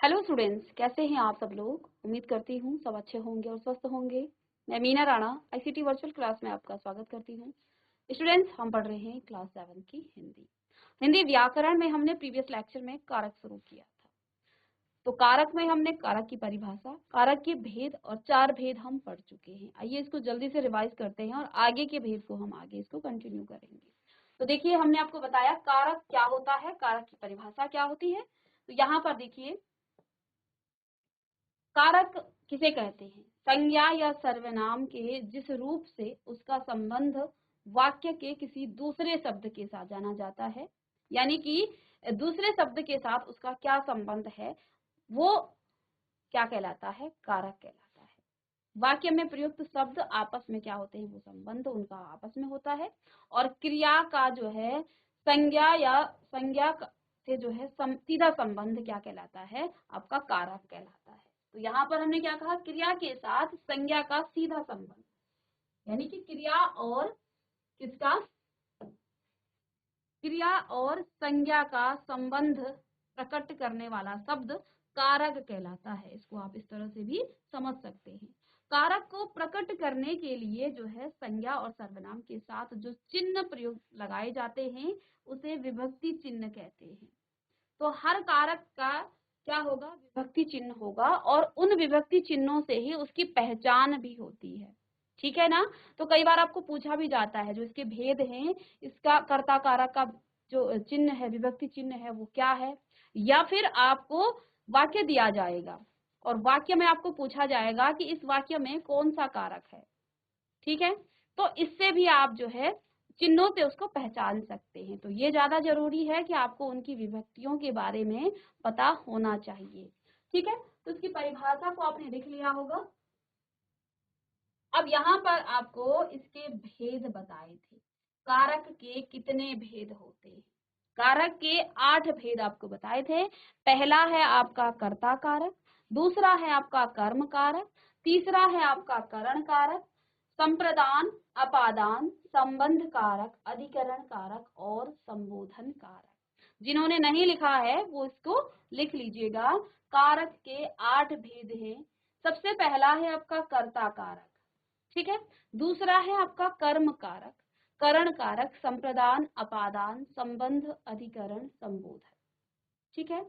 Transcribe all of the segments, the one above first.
Hello students, कैसे हैं आप सब लोग। उम्मीद करती हूँ सब अच्छे होंगे और स्वस्थ होंगे। मैं Meena Rana ICT virtual class में आपका स्वागत करती हूँ। स्टूडेंट्स, हम पढ़ रहे हैं क्लास 7 की हिंदी व्याकरण में हमने प्रीवियस लेक्चर में कारक शुरू किया था। तो कारक में हमने कारक की परिभाषा, कारक के भेद और 4 भेद हम पढ़ चुके हैं। आइए इसको जल्दी से रिवाइज करते हैं और आगे के भेद को हम आगे इसको कंटिन्यू करेंगे। तो देखिए, हमने आपको बताया कारक क्या होता है, कारक की परिभाषा क्या होती है। तो यहाँ पर देखिए, कारक किसे कहते हैं? संज्ञा या सर्वनाम के जिस रूप से उसका संबंध वाक्य के किसी दूसरे शब्द के साथ जाना जाता है, यानी कि दूसरे शब्द के साथ उसका क्या संबंध है, वो क्या कहलाता है? कारक कहलाता है। वाक्य में प्रयुक्त शब्द आपस में क्या होते हैं? वो संबंध उनका आपस में होता है। और क्रिया का जो है संज्ञा से जो है सीधा संबंध क्या कहलाता है? आपका कारक कहलाता है। तो यहाँ पर हमने क्या कहा? क्रिया के साथ संज्ञा का सीधा संबंध, यानी कि क्रिया और संज्ञा का संबंध प्रकट करने वाला शब्द कारक कहलाता है। इसको आप इस तरह से भी समझ सकते हैं। कारक को प्रकट करने के लिए जो है संज्ञा और सर्वनाम के साथ जो चिन्ह प्रयोग लगाए जाते हैं उसे विभक्ति चिन्ह कहते हैं। तो हर कारक का क्या होगा? विभक्ति चिन्ह होगा, और उन विभक्ति चिन्हों से ही उसकी पहचान भी होती है। ठीक है ना? तो कई बार आपको पूछा भी जाता है, जो इसके भेद हैं, इसका कर्ता कारक का जो चिन्ह है, विभक्ति चिन्ह है, वो क्या है। या फिर आपको वाक्य दिया जाएगा और वाक्य में आपको पूछा जाएगा कि इस वाक्य में कौन सा कारक है। ठीक है, तो इससे भी आप जो है चिन्हों से उसको पहचान सकते हैं। तो ये ज्यादा जरूरी है कि आपको उनकी विभक्तियों के बारे में पता होना चाहिए। ठीक है, तो इसकी परिभाषा को आपने लिख लिया होगा। अब यहाँ पर आपको इसके भेद बताए थे। कारक के कितने भेद होते हैं? कारक के 8 भेद आपको बताए थे। पहला है आपका कर्ता कारक, दूसरा है आपका कर्म कारक, तीसरा है आपका करण कारक, संप्रदान, अपादान, संबंध कारक, अधिकरण कारक और संबोधन कारक। जिन्होंने नहीं लिखा है वो इसको लिख लीजिएगा। कारक के 8 भेद हैं। सबसे पहला है आपका कर्ता कारक, ठीक है। दूसरा है आपका कर्म कारक, करण कारक, संप्रदान, अपादान, संबंध, अधिकरण, संबोधन। ठीक है,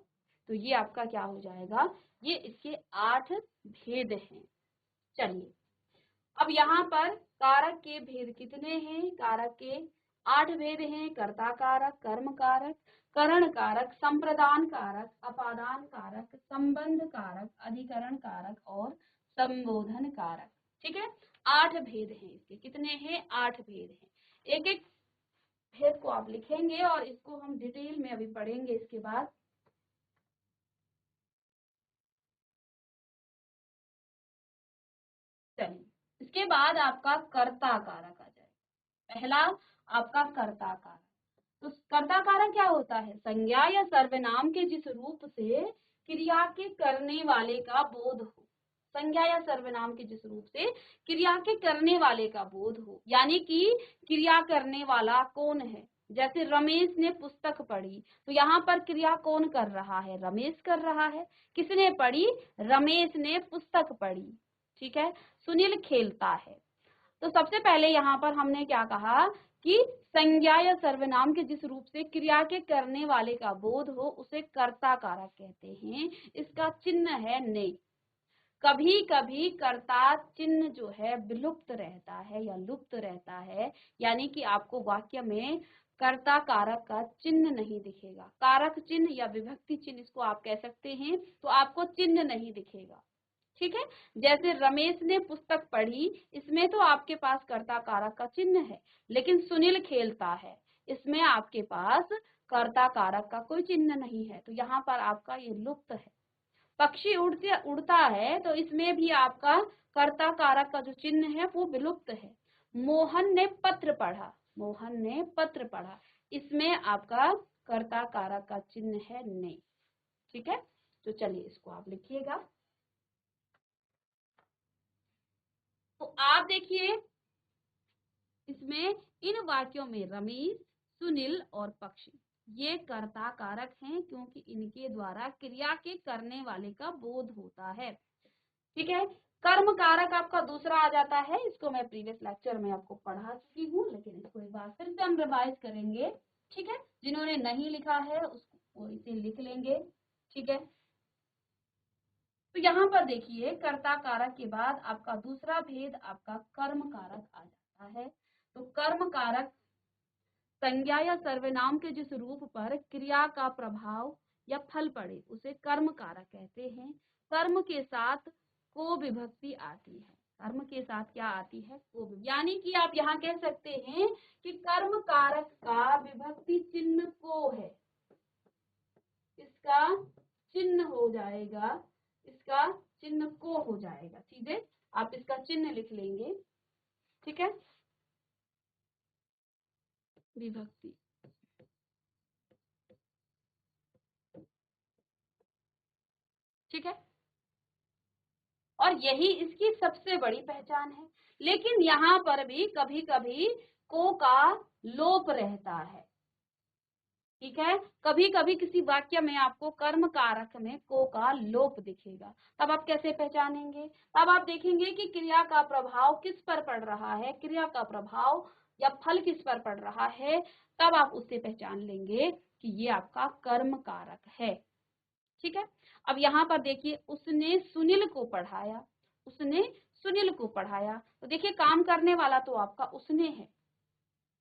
तो ये आपका क्या हो जाएगा? ये इसके 8 भेद हैं। चलिए, अब यहाँ पर कारक के भेद कितने हैं? कारक के 8 भेद हैं। कर्ता कारक, कर्म कारक, करण कारक, संप्रदान कारक, अपादान कारक, संबंध कारक, अधिकरण कारक और संबोधन कारक। ठीक है, 8 भेद हैं इसके। कितने हैं? 8 भेद हैं। एक एक भेद को आप लिखेंगे और इसको हम डिटेल में अभी पढ़ेंगे इसके बाद। चलिए, इसके बाद आपका कर्ता कारक आ जाए। पहला आपका कर्ता कारक। तो कर्ता कारक क्या होता है? संज्ञा या सर्वनाम के जिस रूप से क्रिया के करने वाले का बोध हो। संज्ञा या सर्वनाम के जिस रूप से क्रिया के करने वाले का बोध हो, यानी कि क्रिया करने वाला कौन है। जैसे रमेश ने पुस्तक पढ़ी, तो यहाँ पर क्रिया कौन कर रहा है? रमेश कर रहा है। किसने पढ़ी? रमेश ने पुस्तक पढ़ी। ठीक है, सुनील खेलता है। तो सबसे पहले यहाँ पर हमने क्या कहा कि संज्ञा या सर्वनाम के जिस रूप से क्रिया के करने वाले का बोध हो उसे कर्ता कारक कहते हैं। इसका चिन्ह है ने। कभी कभी कर्ता चिन्ह जो है विलुप्त रहता है या लुप्त रहता है, यानी कि आपको वाक्य में कर्ता कारक का चिन्ह नहीं दिखेगा। कारक चिन्ह या विभक्ति चिन्ह इसको आप कह सकते हैं। तो आपको चिन्ह नहीं दिखेगा। ठीक है, जैसे रमेश ने पुस्तक पढ़ी, इसमें तो आपके पास कर्ता कारक का चिन्ह है, लेकिन सुनील खेलता है, इसमें आपके पास कर्ता कारक का कोई चिन्ह नहीं है। तो यहाँ पर आपका ये लुप्त है। पक्षी उड़ता है, तो इसमें भी आपका कर्ता कारक का जो चिन्ह है वो विलुप्त है। मोहन ने पत्र पढ़ा, मोहन ने पत्र पढ़ा, इसमें आपका कर्ता कारक का चिन्ह है ने। ठीक है, तो चलिए इसको आप लिखिएगा। तो आप देखिए, इसमें इन वाक्यों में रमेश, सुनील और पक्षी, ये कर्ता कारक हैं क्योंकि इनके द्वारा क्रिया के करने वाले का बोध होता है। ठीक है, कर्म कारक आपका दूसरा आ जाता है। इसको मैं प्रीवियस लेक्चर में आपको पढ़ा चुकी हूँ, लेकिन इसको एक बार फिर से हम रिवाइज करेंगे। ठीक है, जिन्होंने नहीं लिखा है उसको इसे लिख लेंगे। ठीक है, तो यहाँ पर देखिए कर्ता कारक के बाद आपका दूसरा भेद आपका कर्म कारक आ जाता है। तो कर्म कारक संज्ञा या सर्वनाम के जिस रूप पर क्रिया का प्रभाव या फल पड़े उसे कर्म कारक कहते हैं। कर्म के साथ को विभक्ति आती है। कर्म के साथ क्या आती है? को, यानी कि आप यहाँ कह सकते हैं कि कर्म कारक का विभक्ति चिन्ह को है। इसका चिन्ह हो जाएगा, इसका चिन्ह को हो जाएगा। सीधे आप इसका चिन्ह लिख लेंगे। ठीक है, विभक्ति। ठीक है, और यही इसकी सबसे बड़ी पहचान है। लेकिन यहाँ पर भी कभी कभी को का लोप रहता है। ठीक है, कभी कभी किसी वाक्य में आपको कर्म कारक में को का लोप दिखेगा, तब आप कैसे पहचानेंगे? तब आप देखेंगे कि क्रिया का प्रभाव किस पर पड़ रहा है, क्रिया का प्रभाव या फल किस पर पड़ रहा है, तब आप उससे पहचान लेंगे कि ये आपका कर्म कारक है। ठीक है, अब यहाँ पर देखिए उसने सुनील को पढ़ाया, उसने सुनील को पढ़ाया, तो देखिए काम करने वाला तो आपका उसने है।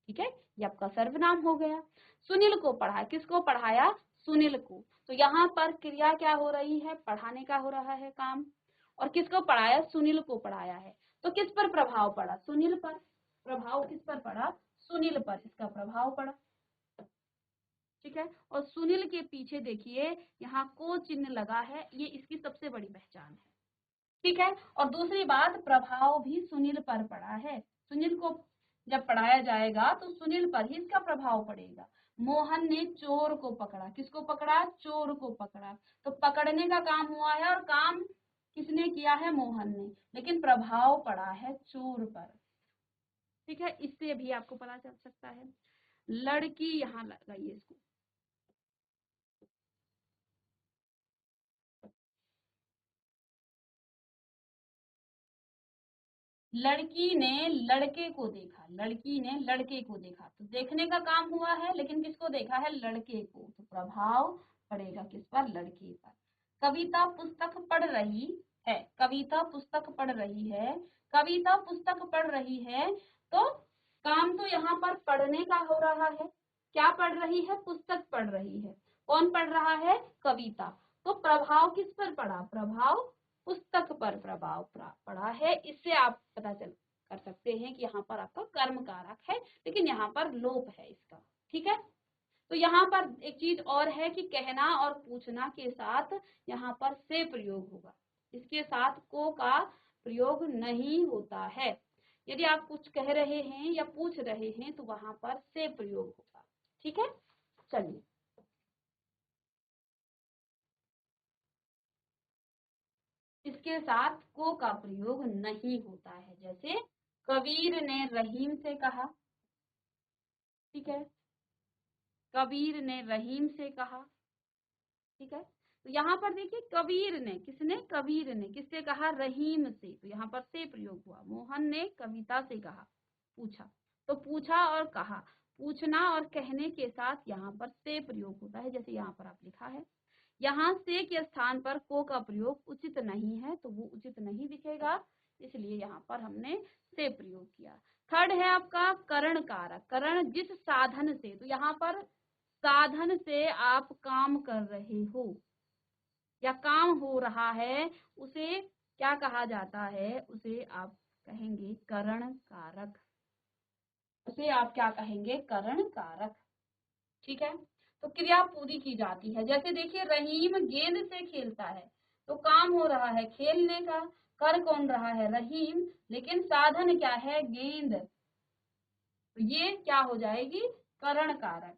ठीक है, ये आपका सर्वनाम हो गया। सुनील को पढ़ाया, किसको पढ़ाया? सुनील को। तो यहाँ पर क्रिया क्या हो रही है? पढ़ाने का हो रहा है काम। और किसको पढ़ाया? सुनील को पढ़ाया है। तो किस पर प्रभाव पड़ा? सुनील पर। प्रभाव किस पर पड़ा? सुनील पर इसका प्रभाव पड़ा। ठीक है, और सुनील के पीछे देखिए यहाँ को चिन्ह लगा है, ये इसकी सबसे बड़ी पहचान है। ठीक है, और दूसरी बात प्रभाव भी सुनील पर पड़ा है। सुनील को जब पढ़ाया जाएगा तो सुनील पर ही इसका प्रभाव पड़ेगा। मोहन ने चोर को पकड़ा, किसको पकड़ा? चोर को पकड़ा। तो पकड़ने का काम हुआ है और काम किसने किया है? मोहन ने, लेकिन प्रभाव पड़ा है चोर पर। ठीक है, इससे भी आपको पता चल सकता है। लड़की, यहाँ लगाइए इसको, लड़की ने लड़के को देखा, लड़की ने लड़के को देखा। तो देखने का काम हुआ है, लेकिन किसको देखा है? लड़के को। तो प्रभाव पड़ेगा किस पर? लड़के पर। कविता पुस्तक पढ़ रही है, कविता पुस्तक पढ़ रही है, कविता पुस्तक पढ़ रही है, तो काम तो यहाँ पर पढ़ने का हो रहा है। क्या पढ़ रही है? पुस्तक पढ़ रही है। कौन पढ़ रहा है? कविता। तो प्रभाव किस पर पड़ा? प्रभाव पुस्तक पर प्रभाव पड़ा है। इससे आप पता चल कर सकते हैं कि यहाँ पर आपका कर्म कारक है, लेकिन यहाँ पर लोप है इसका। ठीक है, तो यहाँ पर एक चीज और है कि कहना और पूछना के साथ यहाँ पर से प्रयोग होगा, इसके साथ को का प्रयोग नहीं होता है। यदि आप कुछ कह रहे हैं या पूछ रहे हैं तो वहां पर से प्रयोग होगा। ठीक है, चलिए इसके साथ को का प्रयोग नहीं होता है। जैसे कबीर ने रहीम से कहा। ठीक है, कबीर ने रहीम से कहा। ठीक है, तो यहाँ पर देखिए कबीर ने, किसने? कबीर ने किससे कहा? रहीम से। तो यहाँ पर से प्रयोग हुआ। मोहन ने कविता से कहा, पूछा। तो पूछा और कहा, पूछना और कहने के साथ यहाँ पर से प्रयोग होता है, जैसे यहाँ पर आप लिखा है। यहाँ से के स्थान पर को का प्रयोग उचित नहीं है, तो वो उचित नहीं दिखेगा, इसलिए यहाँ पर हमने से प्रयोग किया। थर्ड है आपका करण कारक। करण जिस साधन से, तो यहाँ पर साधन से आप काम कर रहे हो या काम हो रहा है, उसे क्या कहा जाता है? उसे आप कहेंगे करण कारक। उसे आप क्या कहेंगे? करण कारक। ठीक है, तो क्रिया पूरी की जाती है। जैसे देखिए रहीम गेंद से खेलता है, तो काम हो रहा है खेलने का, कर कौन रहा है? रहीम, लेकिन साधन क्या है? गेंद। तो ये क्या हो जाएगी? करण कारक।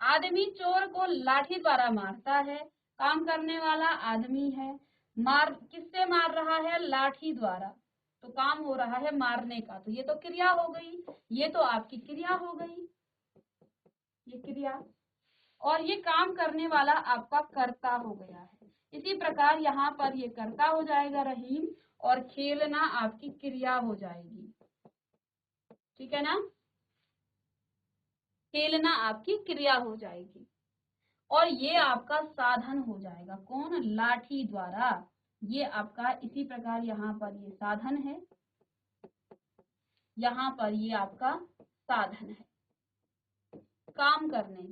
आदमी चोर को लाठी द्वारा मारता है, काम करने वाला आदमी है, मार किससे मार रहा है? लाठी द्वारा। तो काम हो रहा है मारने का, तो ये तो क्रिया हो गई, ये तो आपकी क्रिया हो गई, ये क्रिया। और ये काम करने वाला आपका कर्ता हो गया है। इसी प्रकार यहाँ पर ये कर्ता हो जाएगा रहीम, और खेलना आपकी क्रिया हो जाएगी। ठीक है ना, खेलना आपकी क्रिया हो जाएगी, और ये आपका साधन हो जाएगा। कौन? लाठी द्वारा। ये आपका इसी प्रकार यहाँ पर ये साधन है, यहाँ पर ये आपका साधन है काम करने,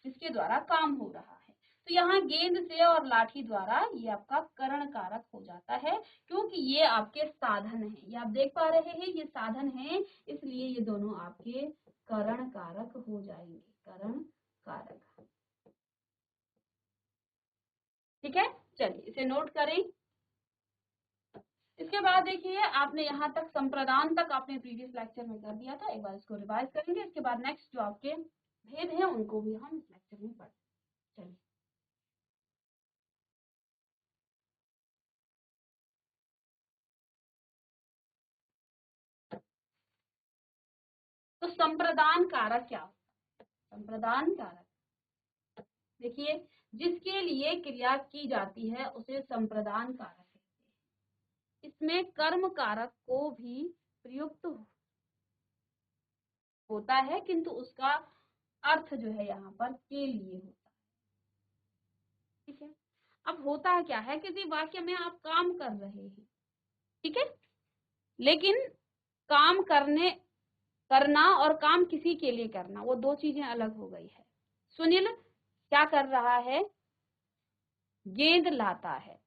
जिसके द्वारा काम हो रहा है। तो यहाँ गेंद से और लाठी द्वारा ये आपका करण कारक हो जाता है, क्योंकि ये आपके साधन है। ये आप देख पा रहे हैं, ये साधन है, इसलिए ये दोनों आपके करण कारक हो जाएंगे, करण कारक। ठीक है, चलिए इसे नोट करें। इसके बाद देखिए, आपने यहाँ तक संप्रदान तक आपने प्रीवियस लेक्चर में कर दिया था, एक बार इसको रिवाइज करेंगे। इसके बाद नेक्स्ट जो आपके भेद हैं उनको भी हम इस लेक्चर में पढ़ेंगे। चलिए, तो संप्रदान कारक क्या होता है? संप्रदान कारक, देखिए, जिसके लिए क्रिया की जाती है उसे संप्रदान कारक कहते हैं। इसमें कर्म कारक को भी प्रयुक्त होता है, किंतु उसका अर्थ जो है यहाँ पर के लिए होता है। ठीक है, अब होता क्या है, किसी वाक्य में आप काम कर रहे हैं, ठीक है, लेकिन काम करना और काम किसी के लिए करना, वो दो चीजें अलग हो गई है। सुनील क्या कर रहा है? गेंद लाता है।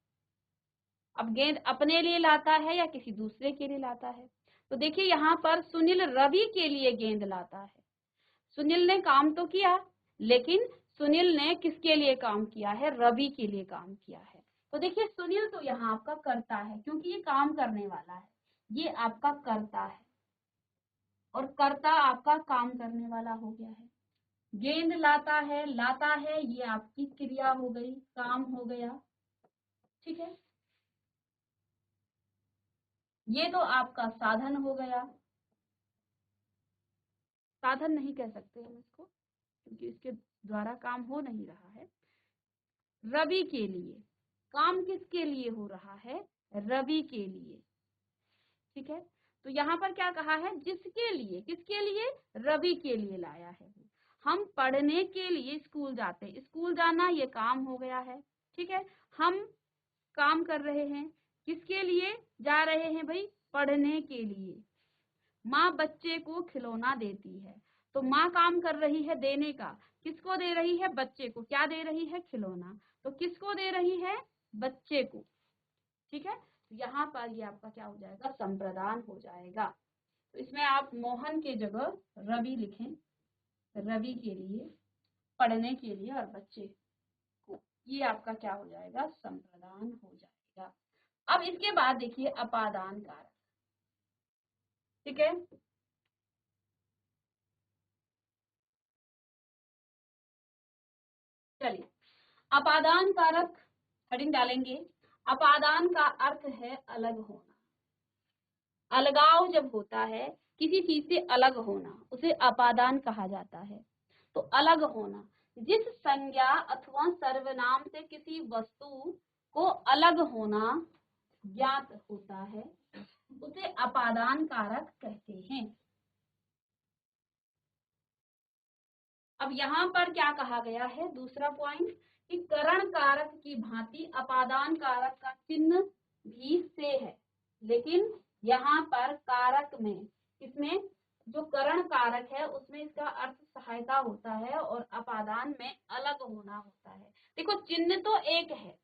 अब गेंद अपने लिए लाता है या किसी दूसरे के लिए लाता है? तो देखिए, यहाँ पर सुनील रवि के लिए गेंद लाता है। सुनील ने काम तो किया, लेकिन सुनील ने किसके लिए काम किया है? रवि के लिए काम किया है। तो देखिए, सुनील तो यहाँ आपका कर्ता है, क्योंकि ये काम करने वाला है, ये आपका कर्ता है, और कर्ता आपका काम करने वाला हो गया है। गेंद लाता है, ये आपकी क्रिया हो गई, काम हो गया। ठीक है, ये तो आपका साधन हो गया। साधन नहीं कह सकते हम इसको, क्योंकि इसके द्वारा काम हो नहीं रहा है। रवि के लिए काम किसके लिए हो रहा है? रवि के लिए। ठीक है, तो यहाँ पर क्या कहा है? जिसके लिए, किसके लिए? रवि के लिए लाया है। हम पढ़ने के लिए स्कूल जाते हैं, स्कूल जाना ये काम हो गया है। ठीक है, हम काम कर रहे हैं, किसके लिए जा रहे हैं भाई? पढ़ने के लिए। माँ बच्चे को खिलौना देती है, तो माँ काम कर रही है देने का, किसको दे रही है? बच्चे को। क्या दे रही है? खिलौना। तो किसको दे रही है? बच्चे को। ठीक है, तो यहाँ पर ये आपका क्या हो जाएगा? संप्रदान हो जाएगा। तो इसमें आप मोहन के जगह रवि लिखें, रवि के लिए, पढ़ने के लिए और बच्चे को, ये आपका क्या हो जाएगा? संप्रदान हो जाएगा। अब इसके बाद देखिए अपादान कारक। ठीक है, चलिए अपादान कारक हेडिंग डालेंगे। अपादान का अर्थ है अलग होना। अलगाव जब होता है, किसी चीज से अलग होना, उसे अपादान कहा जाता है। तो अलग होना, जिस संज्ञा अथवा सर्वनाम से किसी वस्तु को अलग होना ज्ञात होता है, उसे अपादान कारक कहते हैं। अब यहाँ पर क्या कहा गया है? दूसरा पॉइंट, कि करण कारक की भांति अपादान कारक का चिन्ह भी से है, लेकिन यहाँ पर कारक में, इसमें जो करण कारक है उसमें इसका अर्थ सहायता होता है, और अपादान में अलग होना होता है। देखो, चिन्ह तो एक है,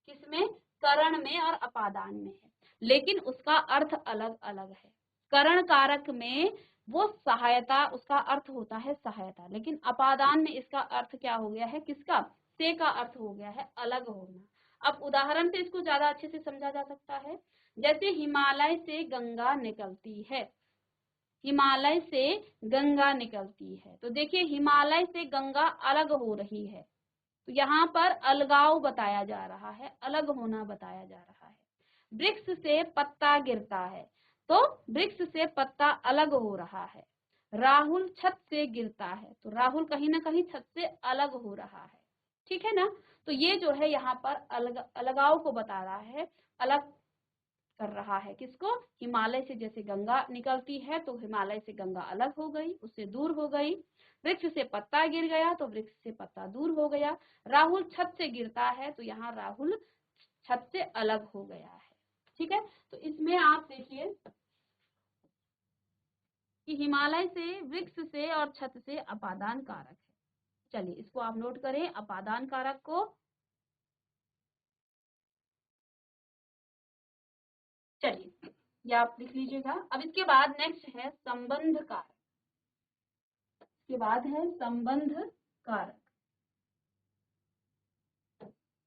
किसमें? करण में और अपादान में है, लेकिन उसका अर्थ अलग अलग है। करण कारक में वो सहायता, उसका अर्थ होता है सहायता, लेकिन अपादान में इसका अर्थ क्या हो गया है? किसका? से का अर्थ हो गया है अलग होना। अब उदाहरण से इसको ज्यादा अच्छे से समझा जा सकता है, जैसे हिमालय से गंगा निकलती है। हिमालय से गंगा निकलती है, तो देखिए हिमालय से गंगा अलग हो रही है, तो यहाँ पर अलगाव बताया जा रहा है, अलग होना बताया जा रहा है। वृक्ष से पत्ता गिरता है, तो वृक्ष से पत्ता अलग हो रहा है। राहुल छत से गिरता है, तो राहुल कहीं ना कहीं छत से अलग हो रहा है, ठीक है ना। तो ये जो है यहाँ पर अलगाव को बता रहा है, अलग कर रहा है किसको, हिमालय से। जैसे गंगा निकलती है तो हिमालय से गंगा अलग हो गई, उससे दूर हो गई। वृक्ष से पत्ता गिर गया तो वृक्ष से पत्ता दूर हो गया। राहुल छत से गिरता है तो यहाँ राहुल छत से अलग हो गया है, ठीक है। तो इसमें आप देखिए कि हिमालय से, वृक्ष से और छत से अपादान कारक है। चलिए इसको आप नोट करें, अपादान कारक को। चलिए ये आप लिख लीजिएगा। अब इसके बाद नेक्स्ट है संबंध कारक। इसके बाद है संबंध कारक।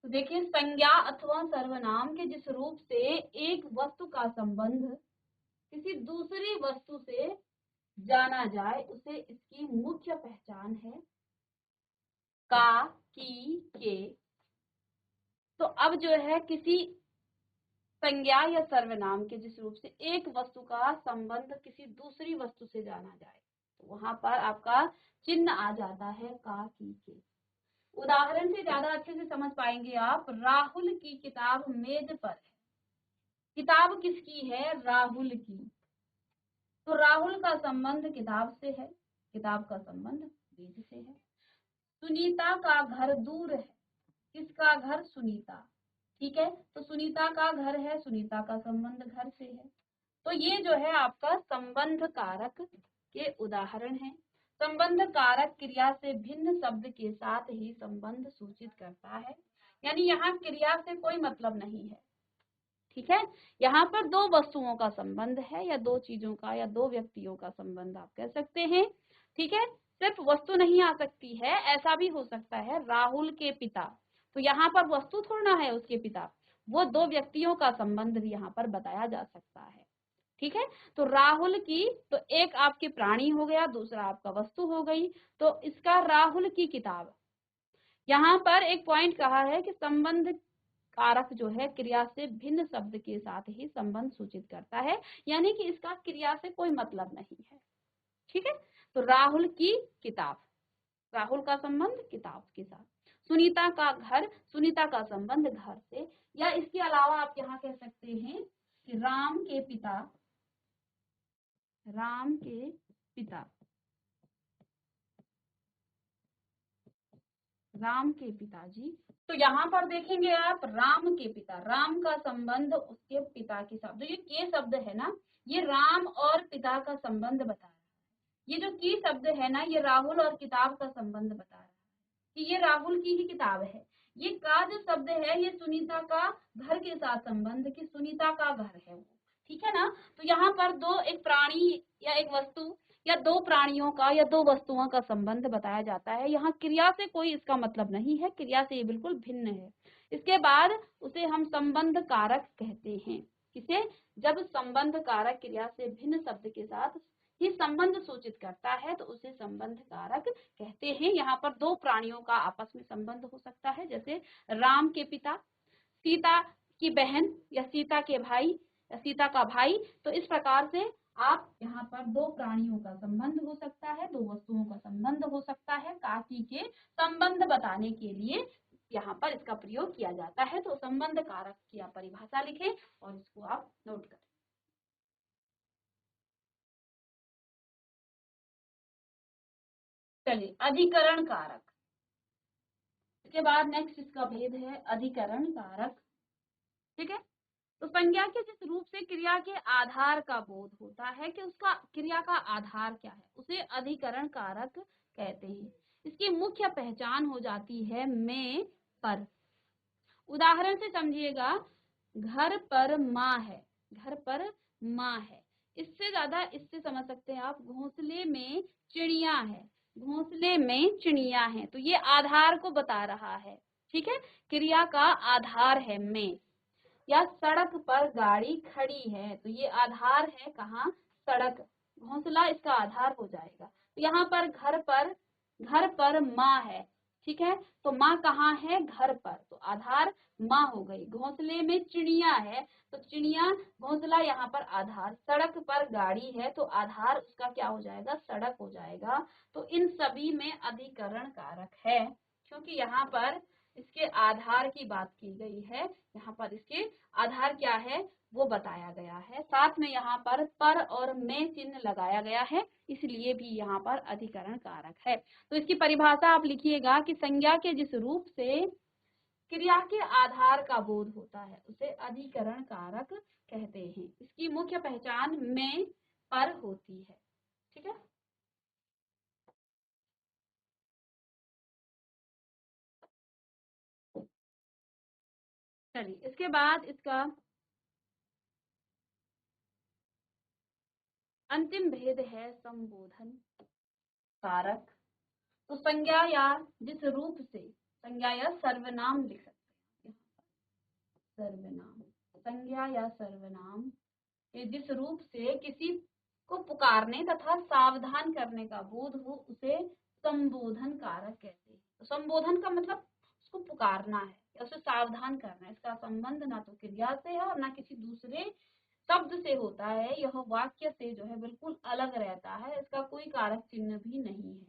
तो देखिए संज्ञा अथवा सर्वनाम के जिस रूप से एक वस्तु का संबंध किसी दूसरी वस्तु से जाना जाए उसे इसकी मुख्य पहचान है का, की, के। तो अब जो है किसी संज्ञा या सर्वनाम के जिस रूप से एक वस्तु का संबंध किसी दूसरी वस्तु से जाना जाए तो वहां पर आपका चिन्ह आ जाता है का, की, के। उदाहरण से ज्यादा अच्छे से समझ पाएंगे आप। राहुल की किताब मेज पर है। किताब किसकी है, राहुल की। तो राहुल का संबंध किताब से है, किताब का संबंध मेज से है। सुनीता का घर दूर है। किसका घर, सुनीता, ठीक है। तो सुनीता का घर है, सुनीता का संबंध घर से है। तो ये जो है आपका संबंध कारक के उदाहरण है। संबंध कारक क्रिया से भिन्न शब्द के साथ ही संबंध सूचित करता है, यानी यहाँ क्रिया से कोई मतलब नहीं है, ठीक है। यहाँ पर दो वस्तुओं का संबंध है या दो चीजों का या दो व्यक्तियों का संबंध आप कह सकते हैं, ठीक है। सिर्फ वस्तु नहीं आ सकती है, ऐसा भी हो सकता है राहुल के पिता, तो यहाँ पर वस्तु थोड़ा है उसके पिता, वो दो व्यक्तियों का संबंध भी यहाँ पर बताया जा सकता है, ठीक है। तो राहुल की, तो एक आपके प्राणी हो गया, दूसरा आपका वस्तु हो गई। तो इसका राहुल की किताब, यहाँ पर एक पॉइंट कहा है कि संबंध कारक जो है क्रिया से भिन्न शब्द के साथ ही संबंध सूचित करता है, यानी कि इसका क्रिया से कोई मतलब नहीं है, ठीक है। तो राहुल की किताब, राहुल का संबंध किताब के साथ। सुनीता का घर, सुनीता का संबंध घर से। या इसके अलावा आप यहाँ कह सकते हैं कि राम के पिता, राम के पिता, राम के पिताजी। तो यहाँ पर देखेंगे आप राम के पिता, राम का संबंध उसके पिता के साथ। तो ये के शब्द है ना, ये राम और पिता का संबंध बता रहा है। ये जो की शब्द है ना, ये राहुल और किताब का संबंध बता रहा है कि ये राहुल की ही किताब है। ये का जो शब्द है ये सुनीता का घर के साथ संबंध, कि सुनीता का घर है वो, ठीक है ना। तो यहाँ पर दो, एक प्राणी या एक वस्तु या दो प्राणियों का या दो वस्तुओं का संबंध बताया जाता है। यहाँ क्रिया से कोई इसका मतलब नहीं है, क्रिया से ये बिल्कुल भिन्न है। इसके बाद उसे हम संबंध कारक कहते हैं। किसे, जब संबंध कारक क्रिया से भिन्न शब्द के साथ ही संबंध सूचित करता है तो उसे संबंध कारक कहते हैं। यहाँ पर दो प्राणियों का आपस में संबंध हो सकता है, जैसे राम के पिता, सीता की बहन या सीता के भाई या सीता का भाई। तो इस प्रकार से आप यहाँ पर दो प्राणियों का संबंध हो सकता है, दो वस्तुओं का संबंध हो सकता है। काकी के संबंध बताने के लिए यहाँ पर इसका प्रयोग किया जाता है। तो संबंध कारक की आप परिभाषा लिखें और इसको आप नोट करें। चलिए अधिकरण कारक, इसके बाद नेक्स्ट इसका भेद है अधिकरण कारक, ठीक है। तो संज्ञा के जिस रूप से क्रिया के आधार का बोध होता है कि उसका क्रिया का आधार क्या है, उसे अधिकरण कारक कहते हैं। इसकी मुख्य पहचान हो जाती है में, पर। उदाहरण से समझिएगा, घर पर माँ है, घर पर माँ है। इससे ज्यादा इससे समझ सकते हैं आप, घोंसले में चिड़िया है, घोंसले में चिड़िया है। तो ये आधार को बता रहा है, ठीक है, क्रिया का आधार है में। या सड़क पर गाड़ी खड़ी है, तो ये आधार है कहाँ, सड़क, घोंसला इसका आधार हो जाएगा। तो यहाँ पर घर पर माँ है, ठीक है। तो माँ कहाँ है, घर पर, तो आधार माँ हो गई। घोंसले में चिड़िया है तो चिड़िया, घोंसला यहाँ पर आधार, सड़क पर गाड़ी है तो आधार उसका क्या हो जाएगा, सड़क हो जाएगा। तो इन सभी में अधिकरण कारक है, क्योंकि यहाँ पर इसके आधार की बात की गई है, यहाँ पर इसके आधार क्या है वो बताया गया है। साथ में यहाँ पर और में चिन्ह लगाया गया है, इसलिए भी यहाँ पर अधिकरण कारक है। तो इसकी परिभाषा आप लिखिएगा कि संज्ञा के जिस रूप से क्रिया के आधार का बोध होता है उसे अधिकरण कारक कहते हैं। इसकी मुख्य पहचान में पर होती है। ठीक है, चलिए इसके बाद इसका अंतिम भेद है संबोधन कारक। तो संज्ञा या जिस रूप से, संज्ञा या सर्वनाम लिख सकते हैं, सर्वनाम, संज्ञा या सर्वनाम के जिस रूप से किसी को पुकारने तथा सावधान करने का बोध हो उसे संबोधन कारक कहते हैं। तो संबोधन का मतलब उसको पुकारना है या उसे सावधान करना है। इसका संबंध ना तो क्रिया से है और ना किसी दूसरे शब्द से होता है। यह वाक्य से जो है बिल्कुल अलग रहता है, इसका कोई कारक चिन्ह भी नहीं है।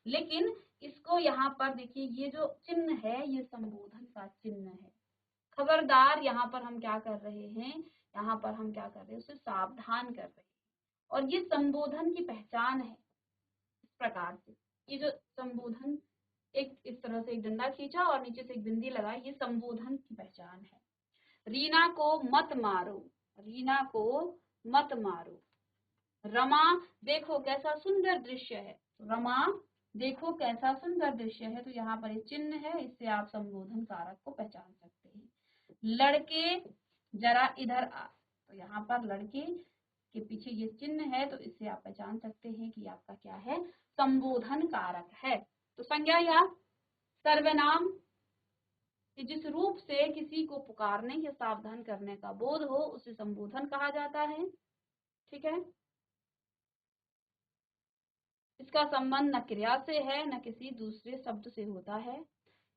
लेकिन इसको यहाँ पर देखिए, ये जो चिन्ह है ये संबोधन का चिन्ह है। खबरदार, यहाँ पर हम क्या कर रहे हैं, यहाँ पर हम क्या कर रहे हैं, उसे सावधान कर रहे हैं। और ये संबोधन की पहचान है। इस प्रकार से ये जो संबोधन, एक इस तरह से एक डंडा खींचा और नीचे से एक बिंदी लगाई, ये संबोधन की पहचान है। रीना को मत मारो, रीना को मत मारो। रमा देखो कैसा सुंदर दृश्य है, रमा देखो कैसा सुंदर दृश्य है। तो यहाँ पर एक चिन्ह है, इससे आप संबोधन कारक को पहचान सकते हैं। लड़के जरा इधर आ, तो यहाँ पर लड़के के पीछे ये चिन्ह है, तो इससे आप पहचान सकते हैं कि आपका क्या है, संबोधन कारक है। तो संज्ञा या सर्वनाम कि जिस रूप से किसी को पुकारने या सावधान करने का बोध हो उसे संबोधन कहा जाता है। ठीक है, इसका संबंध न क्रिया से है न किसी दूसरे शब्द से होता है,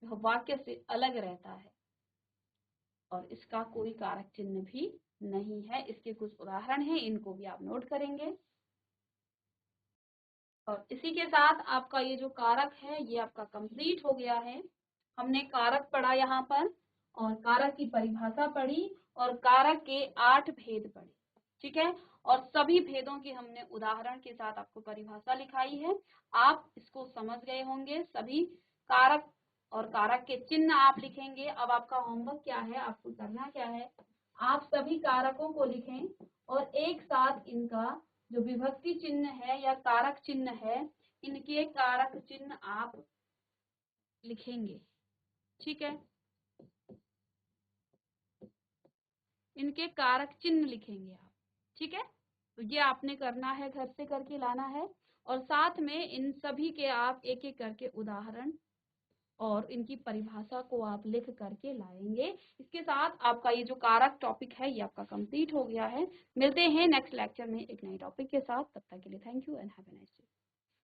यह वाक्य से अलग रहता है और इसका कोई कारक चिन्ह भी नहीं है। इसके कुछ उदाहरण हैं, इनको भी आप नोट करेंगे। और इसी के साथ आपका ये जो कारक है ये आपका कंप्लीट हो गया है। हमने कारक पढ़ा यहाँ पर और कारक की परिभाषा पढ़ी और कारक के 8 भेद पढ़े। ठीक है, और सभी भेदों की हमने उदाहरण के साथ आपको परिभाषा लिखाई है। आप इसको समझ गए होंगे। सभी कारक और कारक के चिन्ह आप लिखेंगे। अब आपका होमवर्क क्या है, आपको करना क्या है, आप सभी कारकों को लिखें और एक साथ इनका जो विभक्ति चिन्ह है या कारक चिन्ह है, इनके कारक चिन्ह आप लिखेंगे। ठीक है, इनके कारक चिन्ह लिखेंगे आप। ठीक है, तो ये आपने करना है, घर से करके लाना है और साथ में इन सभी के आप एक एक करके उदाहरण और इनकी परिभाषा को आप लिख करके लाएंगे। इसके साथ आपका ये जो कारक टॉपिक है ये आपका कंप्लीट हो गया है। मिलते हैं नेक्स्ट लेक्चर में एक नए टॉपिक के साथ। तब तक के लिए thank you and have a nice day.